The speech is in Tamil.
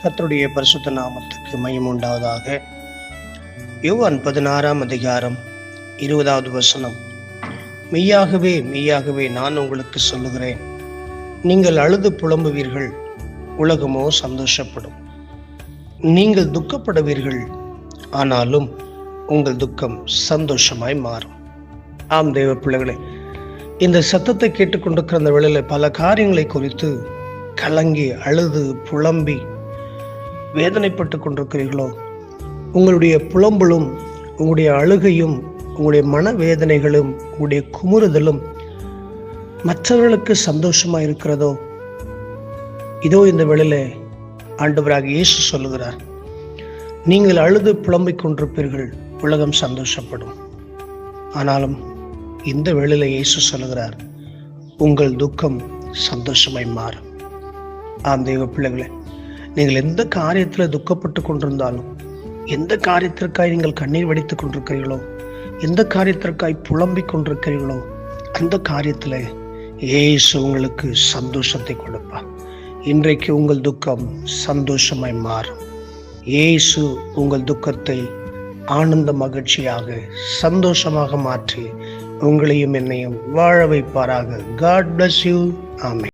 கர்த்தருடைய பரிசுத்த நாமத்துக்கு மகிமை உண்டாவதாக. யோவான் 16 அதிகாரம் 20வது வசனம். மெய்யாகவே மெய்யாகவே நான் உங்களுக்கு சொல்லுகிறேன், நீங்கள் அழுது புலம்புவீர்கள், உலகமோ சந்தோஷப்படும். நீங்கள் துக்கப்படுவீர்கள், ஆனாலும் உங்கள் துக்கம் சந்தோஷமாய் மாறும். ஆம் தேவ பிள்ளைகளே, இந்த சத்தத்தை கேட்டுக்கொண்டிருக்கிற அந்த வேளையில் பல காரியங்களை குறித்து கலங்கி அழுது புலம்பி வேதனைப்பட்டு கொண்டிருக்கிறீர்களோ? உங்களுடைய புலம்பலும் உங்களுடைய அழுகையும் உங்களுடைய மனவேதனைகளும் உங்களுடைய குமுறுதலும் மற்றவர்களுக்கு சந்தோஷமா இருக்கிறதோ? இதோ இந்த வேளையில ஆண்டவராக இயேசு சொல்லுகிறார், நீங்கள் அழுது புலம்பிக் கொண்டிருப்பீர்கள், உலகம் சந்தோஷப்படும். ஆனாலும் இந்த வேளையில இயேசு சொல்லுகிறார், உங்கள் துக்கம் சந்தோஷமாய் மாறும். ஆம் தெய்வ பிள்ளைகளே, நீங்கள் எந்த காரியத்தில் துக்கப்பட்டு கொண்டிருந்தாலும், எந்த காரியத்திற்காய் நீங்கள் கண்ணீர் வடித்துக் கொண்டிருக்கிறீர்களோ, எந்த காரியத்திற்காய் புலம்பிக் கொண்டிருக்கிறீர்களோ, அந்த காரியத்தில் இயேசு உங்களுக்கு சந்தோஷத்தை கொடுப்பார். இன்றைக்கு உங்கள் துக்கம் சந்தோஷமாய் மாறும். இயேசு உங்கள் துக்கத்தை ஆனந்த மகிழ்ச்சியாக சந்தோஷமாக மாற்றி உங்களையும் என்னையும் வாழ வைப்பாராக. God bless you. ஆமென்.